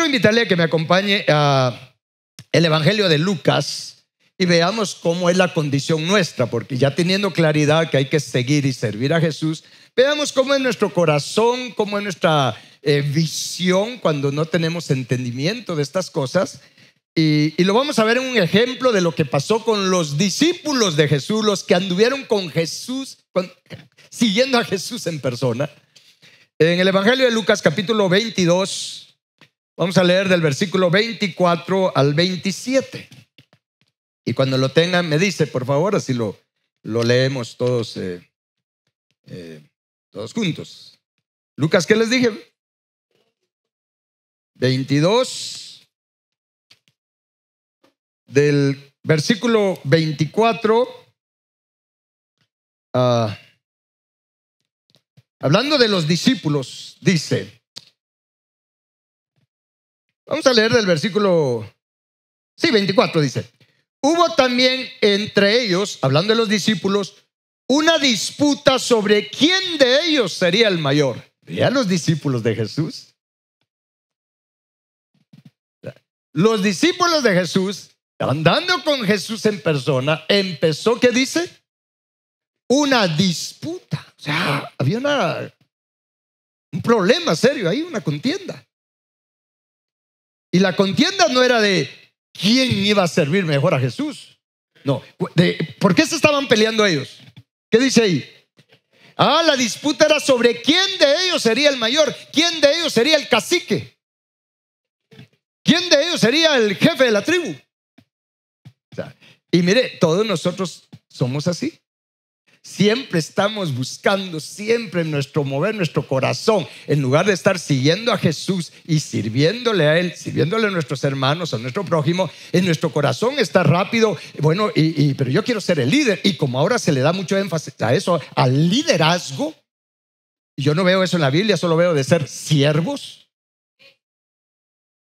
quiero invitarle a que me acompañe a el Evangelio de Lucas y veamos cómo es la condición nuestra, porque ya teniendo claridad que hay que seguir y servir a Jesús, veamos cómo es nuestro corazón, cómo es nuestra visión cuando no tenemos entendimiento de estas cosas. Y lo vamos a ver en un ejemplo de lo que pasó con los discípulos de Jesús, los que anduvieron con Jesús, siguiendo a Jesús en persona. En el Evangelio de Lucas capítulo 22, vamos a leer del versículo 24 al 27. Y cuando lo tengan me dice, por favor, así lo leemos todos, todos juntos. Lucas, ¿qué les dije? 22, del versículo 24, hablando de los discípulos, dice, vamos a leer del versículo, 24 dice, hubo también entre ellos, hablando de los discípulos, una disputa sobre quién de ellos sería el mayor. Vean los discípulos de Jesús. Los discípulos de Jesús, andando con Jesús en persona, empezó, ¿qué dice? Una disputa. O sea, había un problema serio ahí, una contienda. Y la contienda no era de quién iba a servir mejor a Jesús. No, ¿por qué se estaban peleando ellos? ¿Qué dice ahí? La disputa era sobre quién de ellos sería el mayor, quién de ellos sería el cacique, quién de ellos sería el jefe de la tribu. O sea, y mire, todos nosotros somos así. Siempre estamos buscando, siempre en nuestro mover, nuestro corazón, en lugar de estar siguiendo a Jesús y sirviéndole a Él, sirviéndole a nuestros hermanos, a nuestro prójimo, en nuestro corazón está rápido, bueno, pero yo quiero ser el líder. Y como ahora se le da mucho énfasis a eso, al liderazgo, yo no veo eso en la Biblia, solo veo de ser siervos.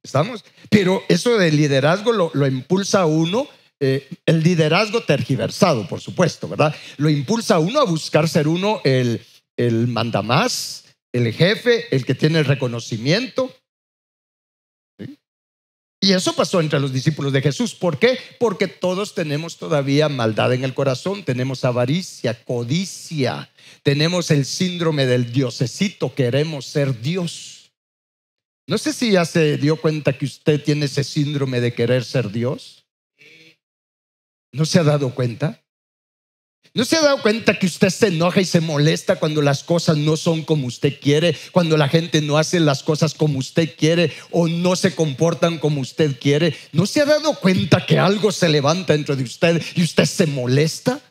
¿Estamos? Pero eso del liderazgo lo impulsa a uno. El liderazgo tergiversado, por supuesto, ¿verdad? Lo impulsa a uno a buscar ser uno el mandamás, el jefe, el que tiene el reconocimiento. ¿Sí? Y eso pasó entre los discípulos de Jesús. ¿Por qué? Porque todos tenemos todavía maldad en el corazón, tenemos avaricia, codicia, tenemos el síndrome del diosecito, queremos ser Dios. No sé si ya se dio cuenta que usted tiene ese síndrome de querer ser Dios. ¿No se ha dado cuenta? ¿No se ha dado cuenta que usted se enoja y se molesta cuando las cosas no son como usted quiere, cuando la gente no hace las cosas como usted quiere o no se comportan como usted quiere? ¿No se ha dado cuenta que algo se levanta dentro de usted y usted se molesta?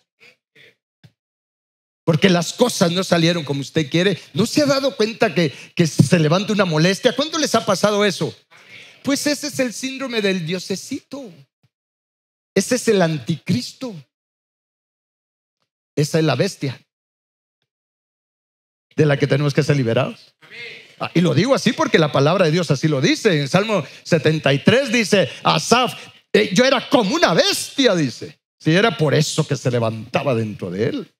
Porque las cosas no salieron como usted quiere. ¿No se ha dado cuenta que se levanta una molestia? ¿Cuándo les ha pasado eso? Pues ese es el síndrome del diosecito. Ese es el anticristo. Esa es la bestia de la que tenemos que ser liberados. Y lo digo así porque la palabra de Dios así lo dice. En Salmo 73 dice Asaf, yo era como una bestia, dice. Si era por eso que se levantaba dentro de él.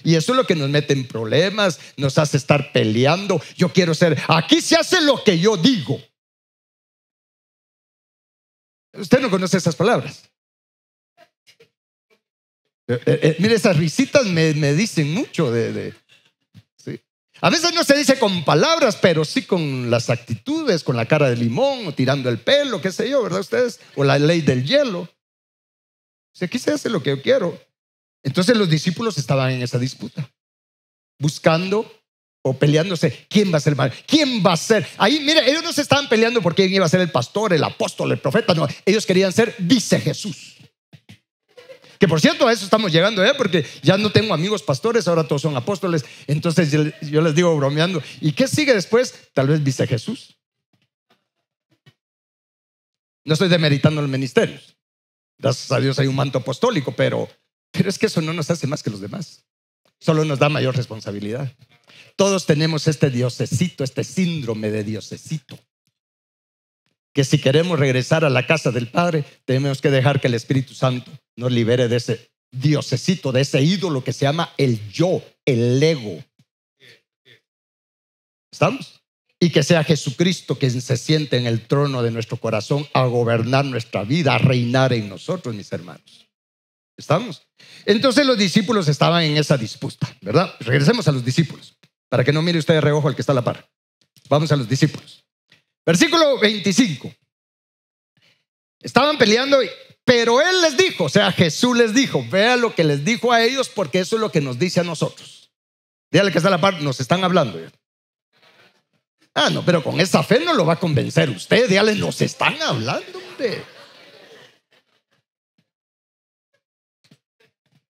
Y eso es lo que nos mete en problemas, nos hace estar peleando. Yo quiero ser, aquí se hace lo que yo digo. Usted no conoce esas palabras. Mire, esas risitas me dicen mucho ¿sí? A veces no se dice con palabras, pero sí con las actitudes, con la cara de limón o tirando el pelo, qué sé yo, ¿verdad ustedes? O la ley del hielo. Si aquí se hace lo que yo quiero. Entonces los discípulos estaban en esa disputa, buscando o peleándose. ¿Quién va a ser el mayor? ¿Quién va a ser? Ahí, mire, ellos no se estaban peleando por quién iba a ser el pastor, el apóstol, el profeta. No, ellos querían ser vice Jesús. Que por cierto, a eso estamos llegando, porque ya no tengo amigos pastores, ahora todos son apóstoles. Entonces yo les digo bromeando, ¿y qué sigue después? Tal vez vice Jesús. No estoy demeritando los ministerios. Gracias a Dios hay un manto apostólico, pero es que eso no nos hace más que los demás. Solo nos da mayor responsabilidad. Todos tenemos este diosecito, este síndrome de diosecito. Que si queremos regresar a la casa del Padre, tenemos que dejar que el Espíritu Santo nos libere de ese diosecito, de ese ídolo que se llama el yo, el ego. ¿Estamos? y que sea Jesucristo quien se siente en el trono de nuestro corazón a gobernar nuestra vida, a reinar en nosotros, mis hermanos. ¿Estamos? Entonces los discípulos estaban en esa disputa, ¿verdad? Regresemos a los discípulos, para que no mire usted de reojo al que está a la par. Vamos a los discípulos. Versículo 25. Estaban peleando, pero Él les dijo, o sea, Jesús les dijo, vea lo que les dijo a ellos, porque eso es lo que nos dice a nosotros. Dígale que está a la par, nos están hablando ya. Ah, no, pero con esa fe no lo va a convencer usted. Dígale, nos están hablando, hombre.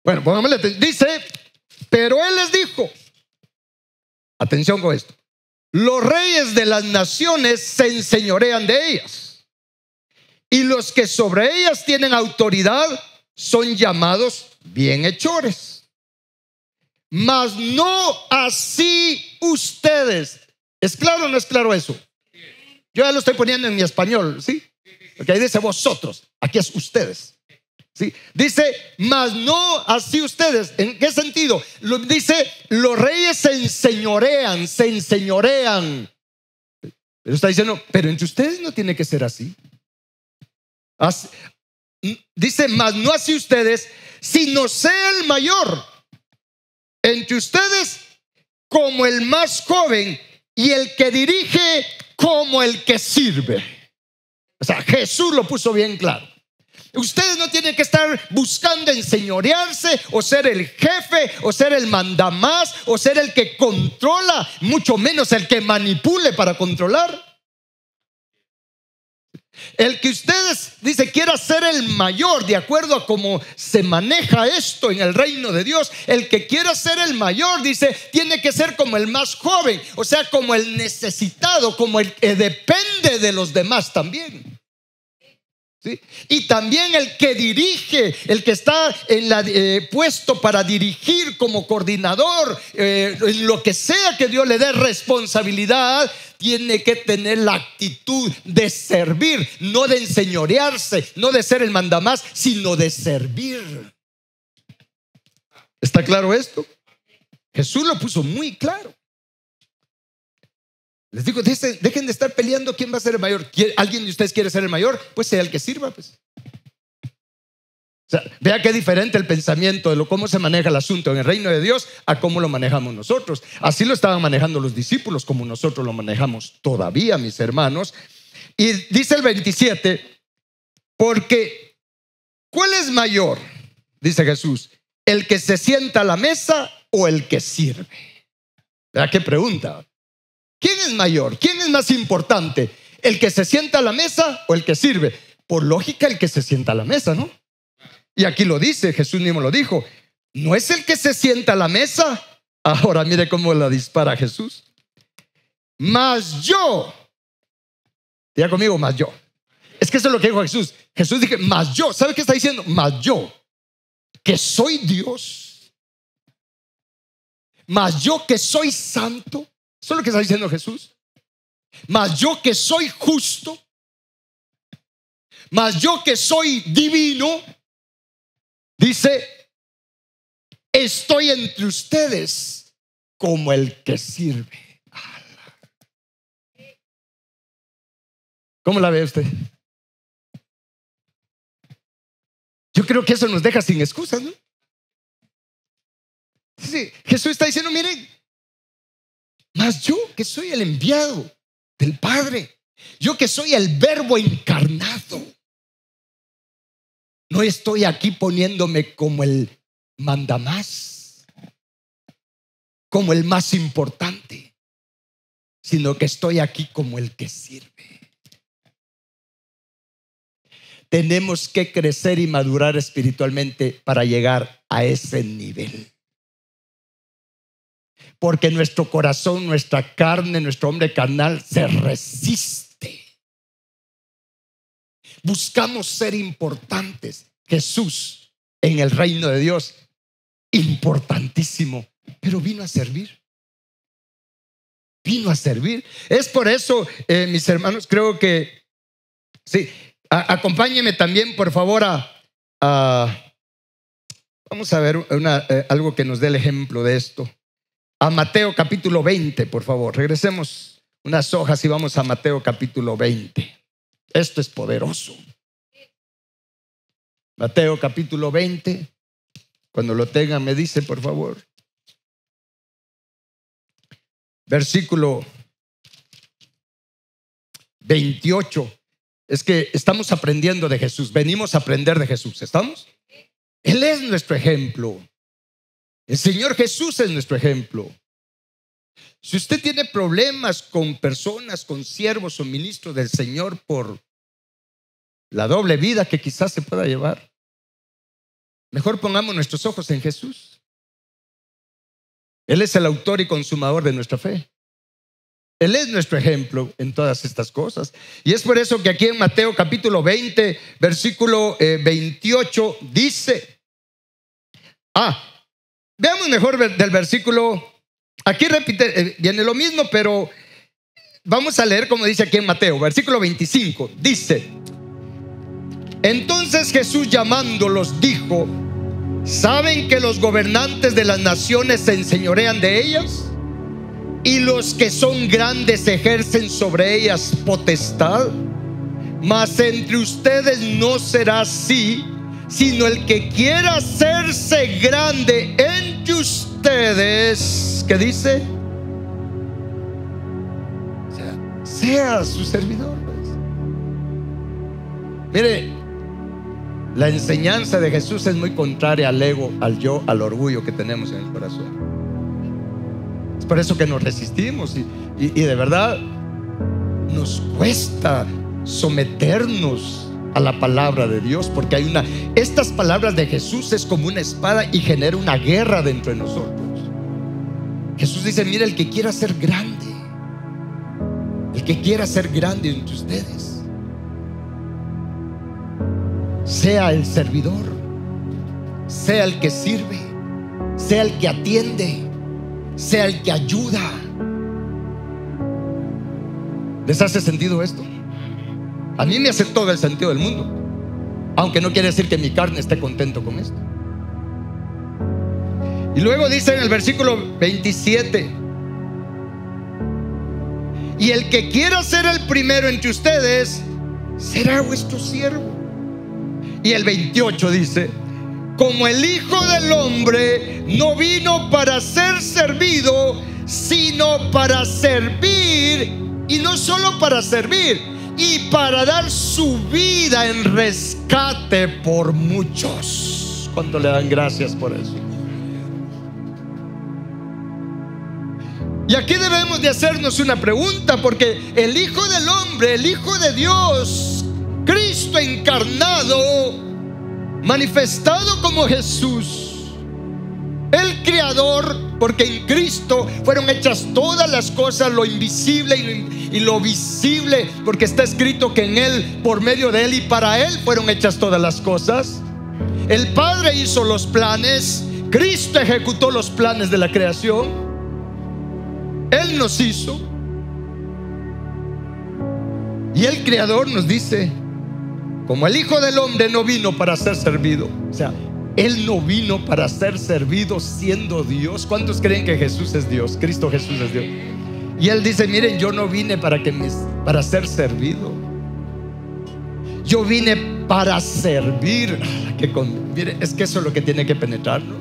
Bueno, pongámosle atención. Dice, pero Él les dijo, atención con esto, los reyes de las naciones se enseñorean de ellas, y los que sobre ellas tienen autoridad son llamados bienhechores. Mas no así ustedes. ¿Es claro o no es claro eso? Yo ya lo estoy poniendo en mi español, ¿sí? Porque ahí dice vosotros, aquí es ustedes. ¿Sí? Dice, mas no así ustedes. ¿En qué sentido? Dice, los reyes se enseñorean. Pero está diciendo, pero entre ustedes no tiene que ser así. Dice, mas no así ustedes, sino sea el mayor entre ustedes como el más joven, y el que dirige como el que sirve. O sea, Jesús lo puso bien claro. Ustedes no tienen que estar buscando enseñorearse o ser el jefe o ser el mandamás o ser el que controla, mucho menos el que manipule para controlar. El que ustedes, dice, quiera ser el mayor de acuerdo a cómo se maneja esto en el reino de Dios. El que quiera ser el mayor, dice, tiene que ser como el más joven, o sea, como el necesitado, como el que depende de los demás también. ¿Sí? Y también el que dirige, el que está puesto para dirigir como coordinador, en lo que sea que Dios le dé responsabilidad, tiene que tener la actitud de servir, no de enseñorearse, no de ser el mandamás, sino de servir. ¿Está claro esto? Jesús lo puso muy claro. Les digo, dejen de estar peleando quién va a ser el mayor. ¿Alguien de ustedes quiere ser el mayor? Pues sea el que sirva, pues. O sea, vea qué diferente el pensamiento de cómo se maneja el asunto en el reino de Dios a cómo lo manejamos nosotros. Así lo estaban manejando los discípulos, como nosotros lo manejamos todavía, mis hermanos. Y dice el 27, porque ¿cuál es mayor? Dice Jesús, ¿el que se sienta a la mesa o el que sirve? ¿Vea qué pregunta? ¿Quién es mayor? ¿Quién es más importante? ¿El que se sienta a la mesa o el que sirve? Por lógica, el que se sienta a la mesa, ¿no? Y aquí lo dice, Jesús mismo lo dijo. ¿No es el que se sienta a la mesa? Ahora mire cómo la dispara Jesús. Mas yo, diga conmigo, mas yo. Es que eso es lo que dijo Jesús. Jesús dijo, mas yo. ¿Sabe qué está diciendo? Mas yo, que soy Dios. Mas yo que soy santo. Eso es lo que está diciendo Jesús. Mas yo que soy justo, mas yo que soy divino, dice, estoy entre ustedes como el que sirve. ¿Cómo la ve usted? Yo creo que eso nos deja sin excusas, ¿no? Sí, Jesús está diciendo, miren, mas yo que soy el enviado del Padre, yo que soy el verbo encarnado, no estoy aquí poniéndome como el mandamás, como el más importante, sino que estoy aquí como el que sirve. Tenemos que crecer y madurar espiritualmente para llegar a ese nivel. Porque nuestro corazón, nuestra carne, nuestro hombre carnal se resiste. Buscamos ser importantes. Jesús en el reino de Dios, importantísimo, pero vino a servir. Vino a servir. Es por eso, mis hermanos, creo que sí. Acompáñenme también, por favor, vamos a ver algo que nos dé el ejemplo de esto. A Mateo capítulo 20, por favor. Regresemos unas hojas y vamos a Mateo capítulo 20. Esto es poderoso. Mateo capítulo 20. Cuando lo tengan me dice, por favor. Versículo 28. Es que estamos aprendiendo de Jesús. Venimos a aprender de Jesús. ¿Estamos? Él es nuestro ejemplo. El Señor Jesús es nuestro ejemplo. Si usted tiene problemas con personas, con siervos o ministros del Señor por la doble vida que quizás se pueda llevar, mejor pongamos nuestros ojos en Jesús. Él es el autor y consumador de nuestra fe. Él es nuestro ejemplo en todas estas cosas. Y es por eso que aquí en Mateo capítulo 20, versículo 28 dice, veamos mejor del versículo. Aquí repite, viene lo mismo, pero vamos a leer como dice aquí en Mateo, versículo 25. Dice: entonces Jesús llamándolos dijo: ¿saben que los gobernantes de las naciones se enseñorean de ellas? Y los que son grandes ejercen sobre ellas potestad. Mas entre ustedes no será así, sino el que quiera hacerse grande entre ustedes, ¿qué dice? Sea su servidor. Mire, la enseñanza de Jesús es muy contraria al ego, al yo, al orgullo que tenemos en el corazón. Es por eso que nos resistimos y de verdad nos cuesta someternos a la palabra de Dios, porque hay estas palabras de Jesús es como una espada y genera una guerra dentro de nosotros. Jesús dice: mira, el que quiera ser grande, el que quiera ser grande entre ustedes, sea el servidor, sea el que sirve, sea el que atiende, sea el que ayuda. ¿Les hace sentido esto? A mí me hace todo el sentido del mundo, aunque no quiere decir que mi carne esté contento con esto. Y luego dice en el versículo 27: y el que quiera ser el primero entre ustedes será vuestro siervo. Y el 28 dice: como el Hijo del Hombre no vino para ser servido, sino para servir, y no solo para servir, y para dar su vida en rescate por muchos. ¿Cuánto le dan gracias por eso? Y aquí debemos de hacernos una pregunta, porque el Hijo del Hombre, el Hijo de Dios, Cristo encarnado, manifestado como Jesús, el Creador, porque en Cristo fueron hechas todas las cosas, lo invisible y lo visible, porque está escrito que en Él, por medio de Él y para Él fueron hechas todas las cosas. El Padre hizo los planes, Cristo ejecutó los planes de la creación, Él nos hizo. Y el Creador nos dice: como el Hijo del Hombre no vino para ser servido, o sea, Él no vino para ser servido siendo Dios. ¿Cuántos creen que Jesús es Dios? Cristo Jesús es Dios. Y Él dice: miren, yo no vine para ser servido, yo vine para servir. Miren, es que eso es lo que tiene que penetrarnos.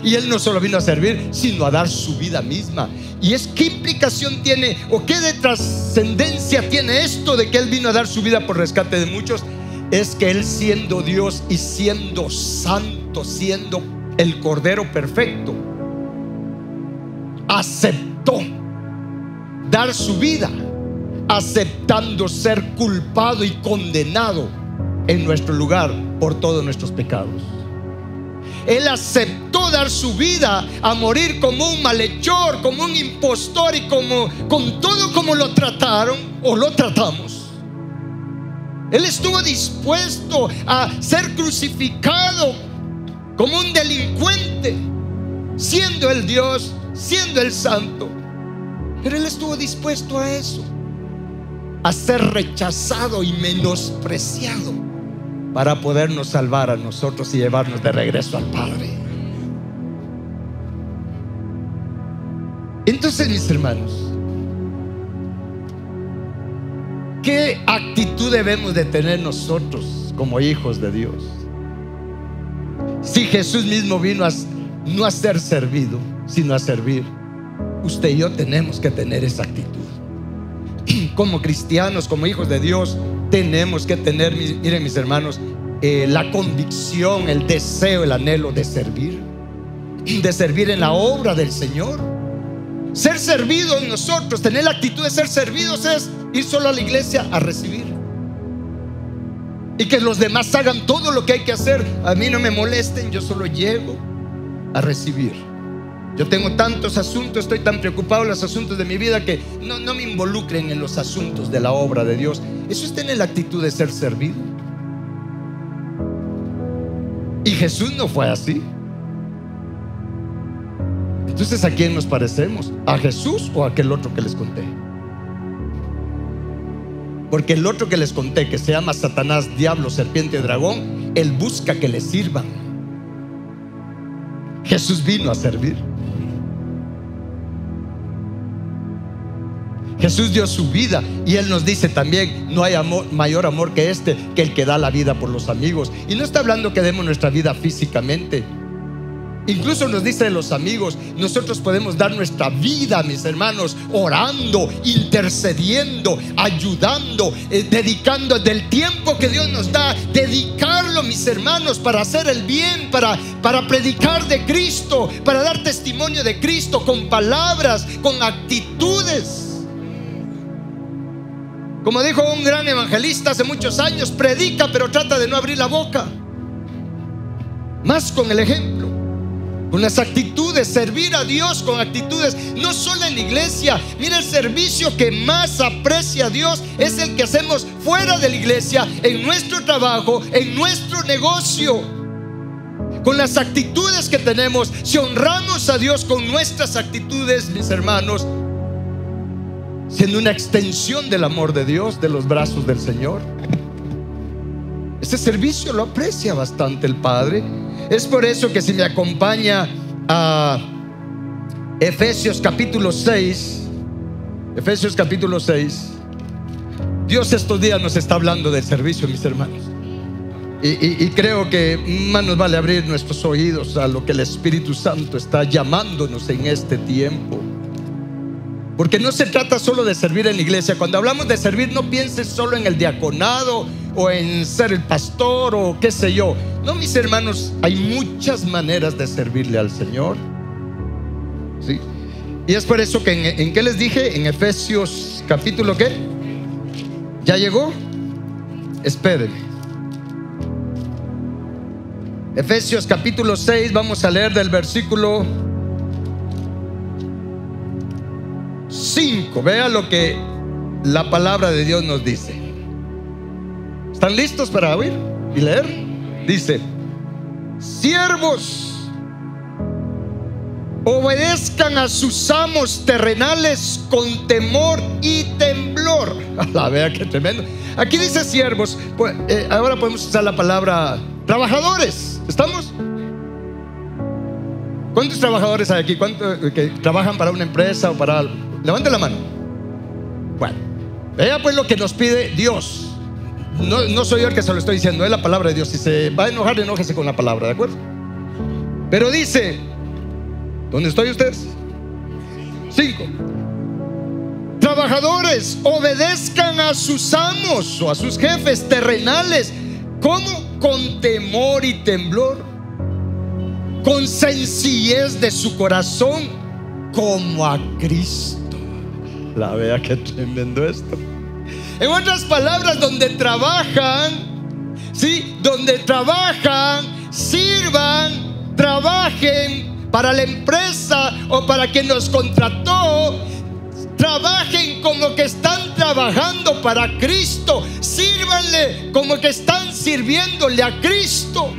Y Él no solo vino a servir, sino a dar su vida misma. ¿Y qué implicación tiene o qué de trascendencia tiene esto de que Él vino a dar su vida por rescate de muchos? Es que Él, siendo Dios y siendo santo, siendo el Cordero perfecto, aceptó dar su vida, aceptando ser culpado y condenado en nuestro lugar por todos nuestros pecados. Él aceptó dar su vida a morir como un malhechor, como un impostor, y con todo como lo trataron o lo tratamos. Él estuvo dispuesto a ser crucificado como un delincuente, siendo el Dios, siendo el Santo. Pero Él estuvo dispuesto a eso, a ser rechazado y menospreciado, para podernos salvar a nosotros y llevarnos de regreso al Padre. Entonces, mis hermanos, ¿Qué actitud debemos de tener nosotros como hijos de Dios? Si Jesús mismo vino no a ser servido, sino a servir, usted y yo tenemos que tener esa actitud. Como cristianos, como hijos de Dios, tenemos que tener, miren mis hermanos, la convicción, el deseo, el anhelo de servir en la obra del Señor. Ser servidos nosotros, tener la actitud de ser servidos, es ir solo a la iglesia a recibir y que los demás hagan todo lo que hay que hacer. A mí no me molesten, yo solo llego a recibir. Yo tengo tantos asuntos, estoy tan preocupado en los asuntos de mi vida que no me involucren en los asuntos de la obra de Dios. Eso es tener la actitud de ser servido. Y Jesús no fue así. Entonces, ¿a quién nos parecemos? ¿A Jesús o a aquel otro que les conté? Porque el otro que les conté, que se llama Satanás, diablo, serpiente y dragón, él busca que le sirvan. Jesús vino a servir. Jesús dio su vida, y Él nos dice también: no hay mayor amor que este, que el que da la vida por los amigos. Y no está hablando que demos nuestra vida físicamente. Incluso nos dice de los amigos, nosotros podemos dar nuestra vida, mis hermanos, orando, intercediendo, ayudando, dedicando del tiempo que Dios nos da, dedicarlo, mis hermanos, para hacer el bien, para predicar de Cristo, para dar testimonio de Cristo, con palabras, con actitudes. Como dijo un gran evangelista hace muchos años: predica, pero trata de no abrir la boca. Más con el ejemplo, con las actitudes, servir a Dios con actitudes, no solo en la iglesia. Mira, el servicio que más aprecia a Dios es el que hacemos fuera de la iglesia, en nuestro trabajo, en nuestro negocio. Con las actitudes que tenemos, si honramos a Dios con nuestras actitudes, mis hermanos, siendo una extensión del amor de Dios, de los brazos del Señor, ese servicio lo aprecia bastante el Padre. Es por eso que si me acompaña a Efesios capítulo 6, Efesios capítulo 6, Dios estos días nos está hablando del servicio, mis hermanos. Y creo que más nos vale abrir nuestros oídos a lo que el Espíritu Santo está llamándonos en este tiempo. Porque no se trata solo de servir en la iglesia. Cuando hablamos de servir, no pienses solo en el diaconado o en ser el pastor o qué sé yo. No, mis hermanos, hay muchas maneras de servirle al Señor. ¿Sí? Y es por eso que ¿en qué les dije? En Efesios capítulo ¿qué? ¿Ya llegó? Espérenme. Efesios capítulo 6, vamos a leer del versículo 5. Vea lo que la palabra de Dios nos dice. ¿Están listos para oír y leer? Dice: siervos, obedezcan a sus amos terrenales con temor y temblor. Vea qué tremendo. Aquí dice siervos, pues, ahora podemos usar la palabra trabajadores. ¿Estamos? ¿Cuántos trabajadores hay aquí? ¿Cuántos que trabajan para una empresa o para algo? Levante la mano. Bueno, vea pues lo que nos pide Dios. No soy yo el que se lo estoy diciendo, es la palabra de Dios. Si se va a enojar, enójese con la palabra, ¿de acuerdo? Pero dice, ¿dónde estoy ustedes? 5. Trabajadores, obedezcan a sus amos o a sus jefes terrenales. ¿Cómo? Con temor y temblor, con sencillez de su corazón, como a Cristo. La vea qué tremendo esto. En otras palabras, donde trabajan, ¿sí? Donde trabajan, sirvan, trabajen para la empresa o para quien nos contrató. Trabajen como que están trabajando para Cristo. Sírvanle como que están sirviéndole a Cristo.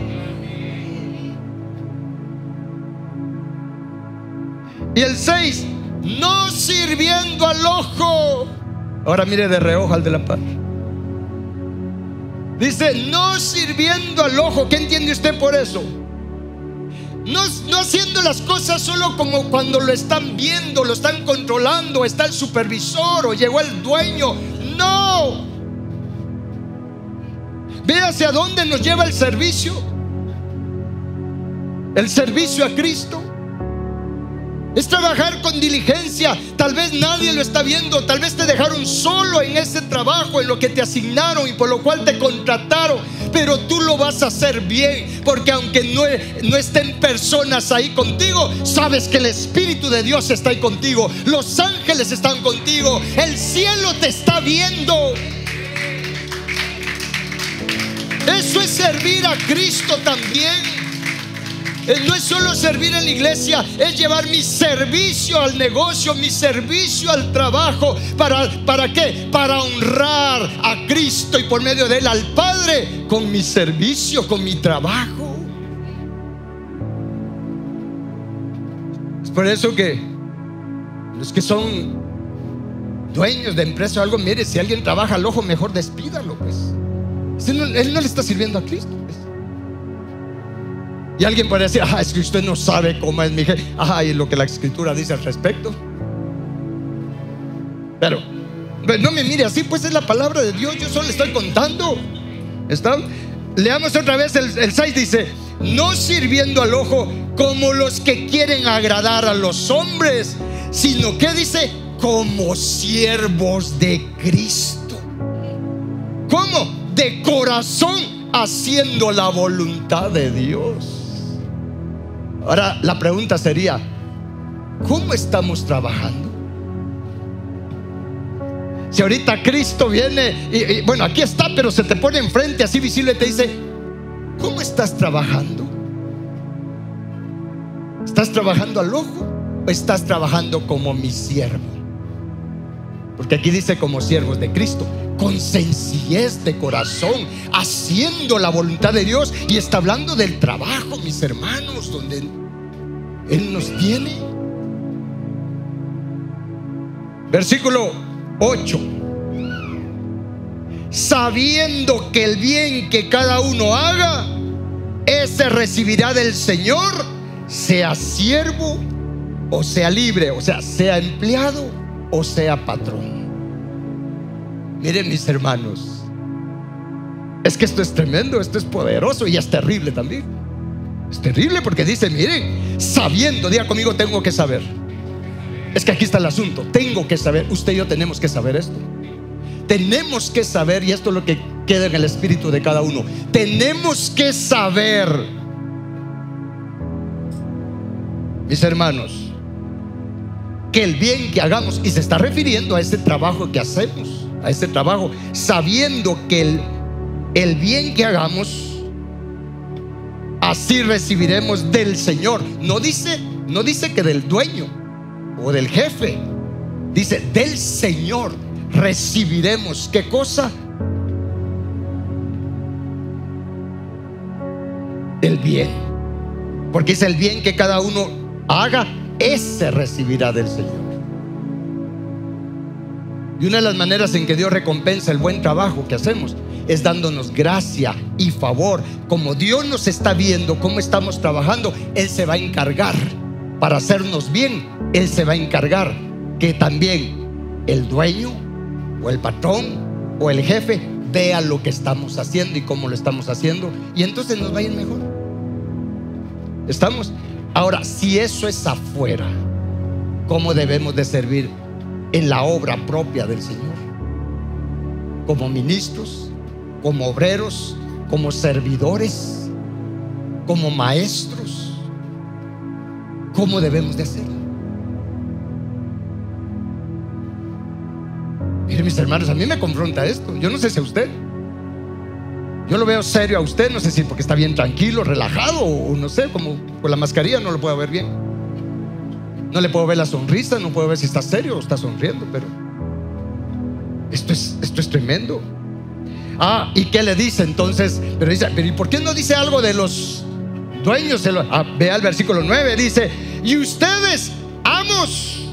Y el 6, no sirviendo al ojo. Ahora mire de reojo al de la par. Dice, no sirviendo al ojo. ¿Qué entiende usted por eso? No haciendo las cosas solo como cuando lo están viendo, lo están controlando, está el supervisor o llegó el dueño. No, ¿Ve hacia dónde nos lleva el servicio? El servicio a Cristo es trabajar con diligencia. Tal vez nadie lo está viendo, tal vez te dejaron solo en ese trabajo, en lo que te asignaron y por lo cual te contrataron, pero tú lo vas a hacer bien, porque aunque no estén personas ahí contigo, sabes que el Espíritu de Dios está ahí contigo, los ángeles están contigo, el cielo te está viendo. Eso es servir a Cristo también. No es solo servir en la iglesia, es llevar mi servicio al negocio, mi servicio al trabajo. ¿Para qué? Para honrar a Cristo y por medio de Él al Padre, con mi servicio, con mi trabajo. Es por eso que los que son dueños de empresa o algo, mire, si alguien trabaja al ojo, mejor despídalo, pues. Él no le está sirviendo a Cristo, pues. Y alguien puede decir: es que usted no sabe cómo es mi jefe. Y lo que la Escritura dice al respecto. Pero no me mire así, pues es la palabra de Dios. Yo solo le estoy contando. ¿Está? Leamos otra vez el 6, dice: no sirviendo al ojo como los que quieren agradar a los hombres, sino que dice, como siervos de Cristo. ¿Cómo? De corazón, haciendo la voluntad de Dios. Ahora la pregunta sería: ¿cómo estamos trabajando? Si ahorita Cristo viene y bueno, aquí está, pero se te pone enfrente así visible y te dice: ¿cómo estás trabajando? ¿Estás trabajando al ojo o estás trabajando como mi siervo? Porque aquí dice como siervos de Cristo, con sencillez de corazón, haciendo la voluntad de Dios. Y está hablando del trabajo, mis hermanos, donde Él nos tiene. Versículo 8: sabiendo que el bien que cada uno haga, ese recibirá del Señor, sea siervo o sea libre, o sea, sea empleado o sea patrón. Miren, mis hermanos, es que esto es tremendo, esto es poderoso y es terrible también. Es terrible porque dice, miren, sabiendo, diga conmigo, tengo que saber. Es que aquí está el asunto, tengo que saber. Usted y yo tenemos que saber esto. Tenemos que saber, y esto es lo que queda en el espíritu de cada uno. Tenemos que saber, mis hermanos, que el bien que hagamos, y se está refiriendo a ese trabajo que hacemos, a ese trabajo, sabiendo que el bien que hagamos, así recibiremos del Señor. No dice que del dueño o del jefe, dice del Señor recibiremos. ¿Qué cosa? El bien. Porque es el bien que cada uno haga, ese recibirá del Señor. Y una de las maneras en que Dios recompensa el buen trabajo que hacemos es dándonos gracia y favor. Como Dios nos está viendo cómo estamos trabajando, Él se va a encargar, para hacernos bien, Él se va a encargar que también el dueño o el patrón o el jefe vea lo que estamos haciendo y cómo lo estamos haciendo, y entonces nos va a ir mejor. ¿Estamos? Ahora, si eso es afuera, ¿cómo debemos de servir en la obra propia del Señor? Como ministros, como obreros, como servidores, como maestros. ¿Cómo debemos de hacerlo? Miren, mis hermanos, a mí me confronta esto. Yo no sé si a usted. Yo lo veo serio a usted, no sé si porque está bien tranquilo, relajado, o no sé, como con la mascarilla no lo puedo ver bien. No le puedo ver la sonrisa, no puedo ver si está serio o está sonriendo, pero esto es tremendo. ¿Y qué le dice entonces? Pero dice, ¿y por qué no dice algo de los dueños? Vea el versículo 9, dice: y ustedes, amos,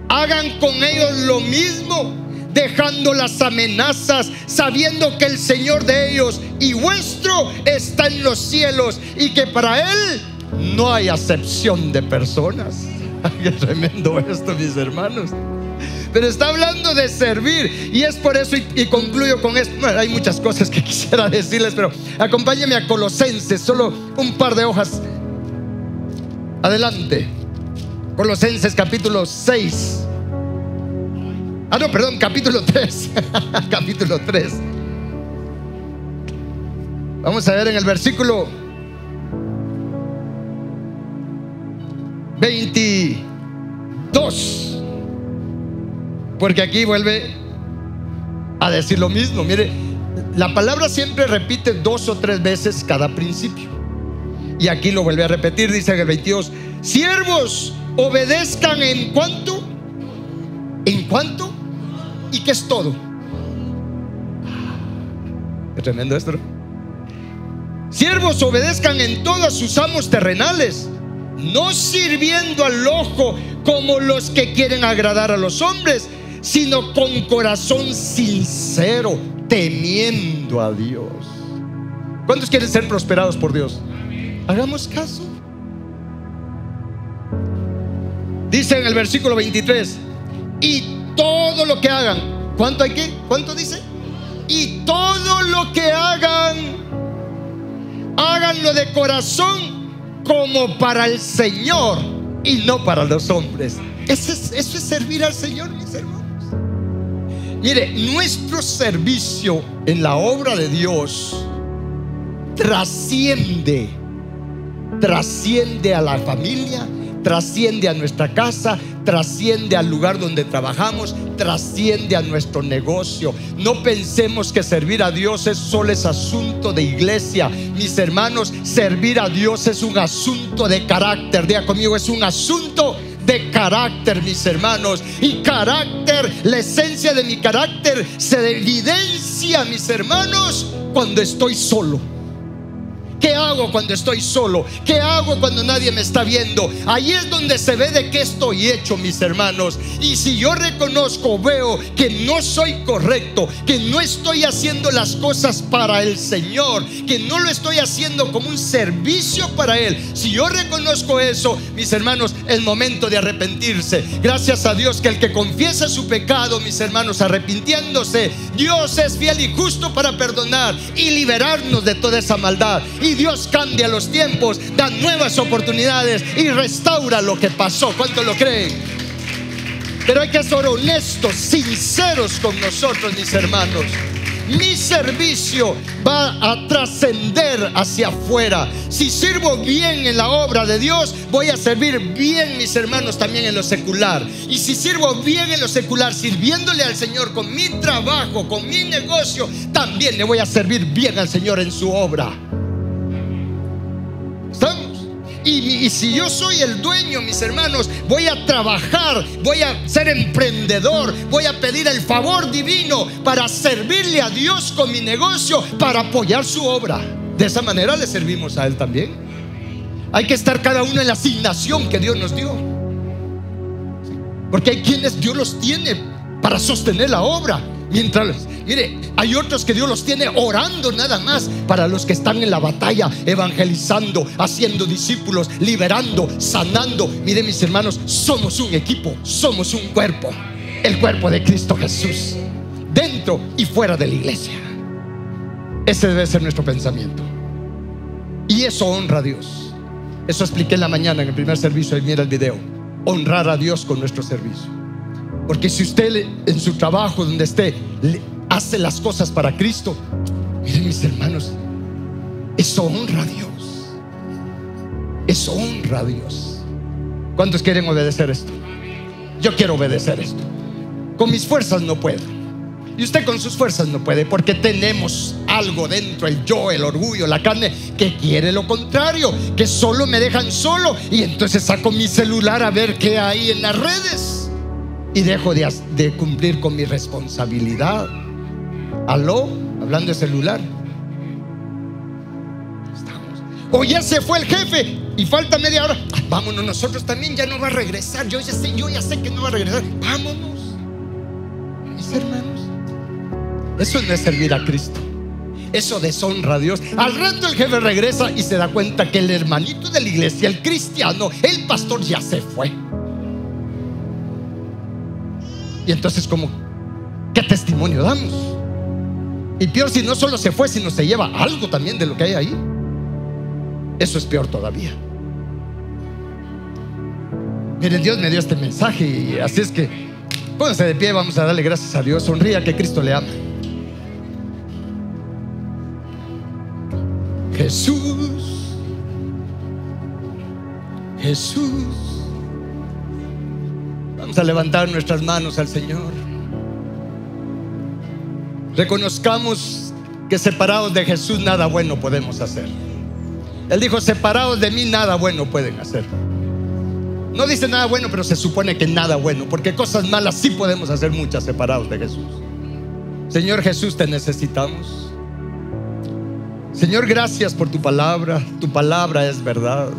hagan con ellos lo mismo, dejando las amenazas, sabiendo que el Señor de ellos y vuestro está en los cielos, y que para Él no hay acepción de personas. Qué tremendo esto, mis hermanos. Pero está hablando de servir. Y es por eso, y concluyo con esto. Bueno, hay muchas cosas que quisiera decirles, pero acompáñenme a Colosenses, solo un par de hojas adelante. Colosenses capítulo 6. No, perdón, capítulo 3. Capítulo 3. Vamos a ver en el versículo 22. Porque aquí vuelve a decir lo mismo. Mire, la palabra siempre repite 2 o 3 veces cada principio. Y aquí lo vuelve a repetir, dice en el 22: siervos, obedezcan en cuanto. ¿En cuanto? ¿Y qué es todo? Qué tremendo esto, ¿no? Siervos, obedezcan en todo a sus amos terrenales, no sirviendo al ojo como los que quieren agradar a los hombres, sino con corazón sincero, temiendo a Dios. ¿Cuántos quieren ser prosperados por Dios? Hagamos caso. Dice en el versículo 23: y todo lo que hagan. ¿Cuánto hay que? ¿Cuánto dice? Y todo lo que hagan, háganlo de corazón, como para el Señor y no para los hombres. Eso es servir al Señor, mis hermanos. Mire, nuestro servicio en la obra de Dios trasciende a la familia, trasciende a nuestra casa, trasciende al lugar donde trabajamos, trasciende a nuestro negocio. No pensemos que servir a Dios solo es asunto de iglesia. Mis hermanos, servir a Dios es un asunto de carácter. Diga conmigo, es un asunto de carácter, mis hermanos. Y carácter, la esencia de mi carácter se evidencia, mis hermanos, cuando estoy solo. ¿Qué hago cuando estoy solo? ¿Qué hago cuando nadie me está viendo? Ahí es donde se ve de qué estoy hecho, mis hermanos. Y si yo reconozco, veo que no soy correcto, que no estoy haciendo las cosas para el Señor, que no lo estoy haciendo como un servicio para Él, si yo reconozco eso, mis hermanos, es momento de arrepentirse. Gracias a Dios que el que confiesa su pecado, mis hermanos, arrepintiéndose, Dios es fiel y justo para perdonar y liberarnos de toda esa maldad. Y Dios cambia los tiempos, da nuevas oportunidades y restaura lo que pasó. ¿Cuántos lo creen? Pero hay que ser honestos, sinceros con nosotros, mis hermanos. Mi servicio va a trascender hacia afuera. Si sirvo bien en la obra de Dios, voy a servir bien, mis hermanos, también en lo secular. Y si sirvo bien en lo secular, sirviéndole al Señor con mi trabajo, con mi negocio, también le voy a servir bien al Señor en su obra. ¿Estamos? Y si yo soy el dueño, mis hermanos, voy a trabajar, voy a ser emprendedor, voy a pedir el favor divino para servirle a Dios con mi negocio, para apoyar su obra. De esa manera le servimos a Él también. Hay que estar cada uno en la asignación que Dios nos dio, porque hay quienes Dios los tiene para sostener la obra. Mientras, mire, hay otros que Dios los tiene orando nada más para los que están en la batalla, evangelizando, haciendo discípulos, liberando, sanando. Mire, mis hermanos, somos un equipo, somos un cuerpo, el cuerpo de Cristo Jesús, dentro y fuera de la iglesia. Ese debe ser nuestro pensamiento. Y eso honra a Dios. Eso expliqué en la mañana en el primer servicio, y mira el video. Honrar a Dios con nuestro servicio. Porque si usted en su trabajo, donde esté, hace las cosas para Cristo, miren, mis hermanos, eso honra a Dios. Eso honra a Dios. ¿Cuántos quieren obedecer esto? Yo quiero obedecer esto. Con mis fuerzas no puedo, y usted con sus fuerzas no puede, porque tenemos algo dentro, el yo, el orgullo, la carne, que quiere lo contrario, que solo me dejan solo. Y entonces saco mi celular a ver qué hay en las redes y dejo de cumplir con mi responsabilidad. Aló, hablando de celular. Estamos. O ya se fue el jefe y falta media hora. Vámonos nosotros también, ya no va a regresar. Yo ya sé que no va a regresar. Vámonos. Mis hermanos, eso no es servir a Cristo. Eso deshonra a Dios. Al rato el jefe regresa y se da cuenta que el hermanito de la iglesia, el cristiano, el pastor, ya se fue. Y entonces, como, ¿qué testimonio damos? Y peor si no solo se fue, sino se lleva algo también de lo que hay ahí. Eso es peor todavía. Miren, Dios me dio este mensaje, y así es que pónganse de pie, vamos a darle gracias a Dios. Sonría, que Cristo le ama. Jesús, Jesús. Vamos a levantar nuestras manos al Señor. Reconozcamos que separados de Jesús nada bueno podemos hacer. Él dijo: separados de mí nada bueno pueden hacer. No dice nada bueno, pero se supone que nada bueno, porque cosas malas sí podemos hacer muchas separados de Jesús. Señor Jesús, te necesitamos. Señor, gracias por tu palabra. Tu palabra es verdad.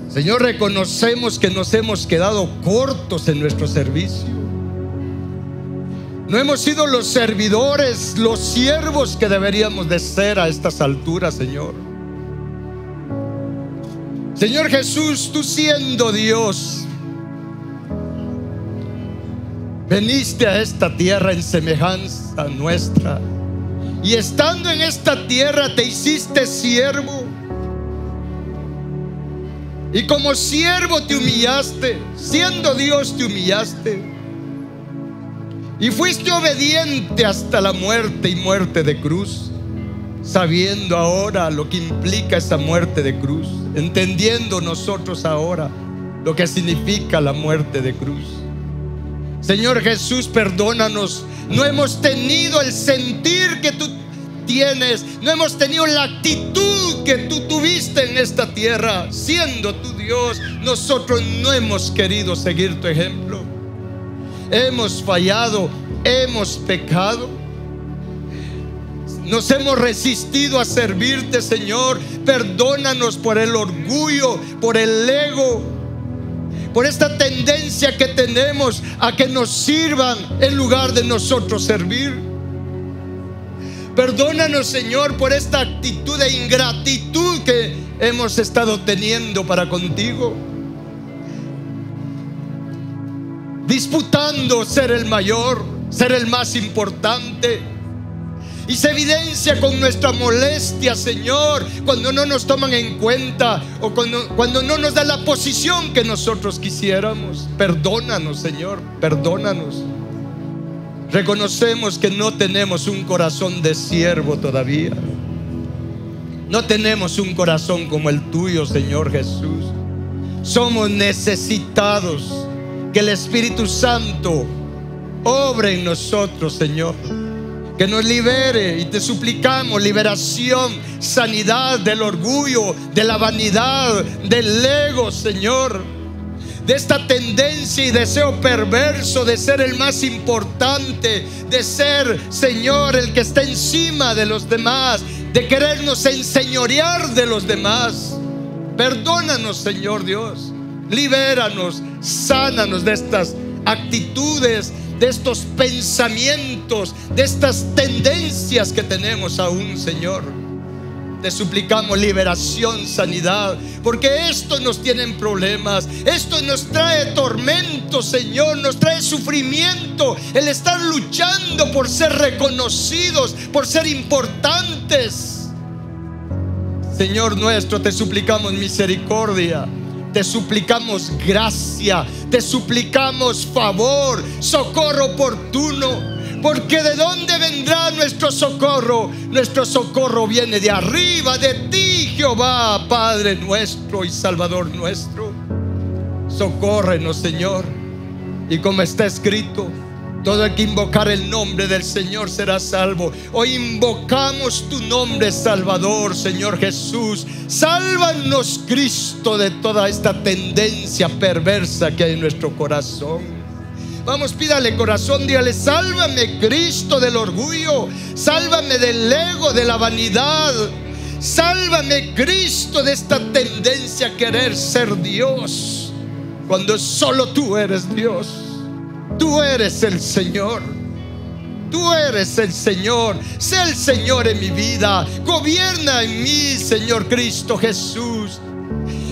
Señor, reconocemos que nos hemos quedado cortos en nuestro servicio. No hemos sido los servidores, los siervos que deberíamos de ser a estas alturas, Señor. Señor Jesús, tú siendo Dios, veniste a esta tierra en semejanza nuestra, y estando en esta tierra te hiciste siervo, y como siervo te humillaste. Siendo Dios te humillaste, y fuiste obediente hasta la muerte, y muerte de cruz. Sabiendo ahora lo que implica esa muerte de cruz, entendiendo nosotros ahora lo que significa la muerte de cruz. Señor Jesús, perdónanos. No hemos tenido el sentir que tú tienes, no hemos tenido la actitud que tú tuviste en esta tierra. Siendo tú Dios, nosotros no hemos querido seguir tu ejemplo. Hemos fallado, hemos pecado, nos hemos resistido a servirte, Señor. Perdónanos por el orgullo, por el ego, por esta tendencia que tenemos a que nos sirvan en lugar de nosotros servir. Perdónanos, Señor, por esta actitud de ingratitud que hemos estado teniendo para contigo, disputando ser el mayor, ser el más importante. Y se evidencia con nuestra molestia, Señor, cuando no nos toman en cuenta, o cuando no nos dan la posición que nosotros quisiéramos. Perdónanos, Señor, perdónanos. Reconocemos que no tenemos un corazón de siervo todavía. No tenemos un corazón como el tuyo, Señor Jesús. Somos necesitados que el Espíritu Santo obre en nosotros, Señor, que nos libere. Y te suplicamos liberación, sanidad del orgullo, de la vanidad, del ego, Señor, de esta tendencia y deseo perverso de ser el más importante, de ser, Señor, el que está encima de los demás, de querernos enseñorear de los demás. Perdónanos, Señor Dios. Libéranos, sánanos de estas actitudes, de estos pensamientos, de estas tendencias que tenemos aún, Señor. Te suplicamos liberación, sanidad, porque esto nos tiene en problemas. Esto nos trae tormento, Señor, nos trae sufrimiento, el estar luchando por ser reconocidos, por ser importantes. Señor nuestro, te suplicamos misericordia, te suplicamos gracia, te suplicamos favor, socorro oportuno. Porque ¿de dónde vendrá nuestro socorro? Nuestro socorro viene de arriba, de ti, Jehová, Padre nuestro y Salvador nuestro. Socórrenos, Señor. Y como está escrito, todo el que invocar el nombre del Señor será salvo. Hoy invocamos tu nombre, Salvador, Señor Jesús. Sálvanos, Cristo, de toda esta tendencia perversa que hay en nuestro corazón. Vamos, pídale, corazón, dígale: sálvame, Cristo, del orgullo. Sálvame del ego, de la vanidad. Sálvame, Cristo, de esta tendencia a querer ser Dios, cuando solo tú eres Dios. Tú eres el Señor. Tú eres el Señor. Sé el Señor en mi vida. Gobierna en mí, Señor Cristo Jesús.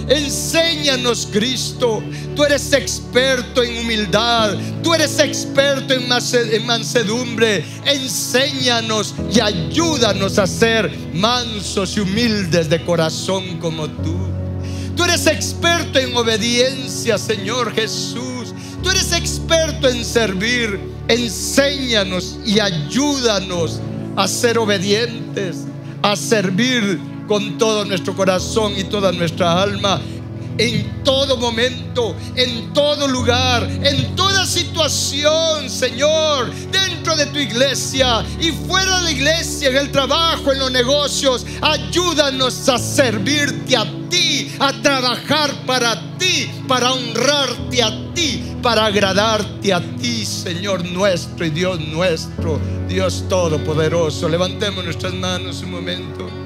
Enséñanos, Cristo. Tú eres experto en humildad, tú eres experto en mansedumbre. Enséñanos y ayúdanos a ser mansos y humildes de corazón como tú. Tú eres experto en obediencia, Señor Jesús. Tú eres experto en servir. Enséñanos y ayúdanos a ser obedientes, a servir con todo nuestro corazón y toda nuestra alma, en todo momento, en todo lugar, en toda situación, Señor, dentro de tu iglesia y fuera de la iglesia, en el trabajo, en los negocios. Ayúdanos a servirte a ti, a trabajar para ti, para honrarte a ti, para agradarte a ti, Señor nuestro y Dios nuestro, Dios todopoderoso. Levantemos nuestras manos un momento.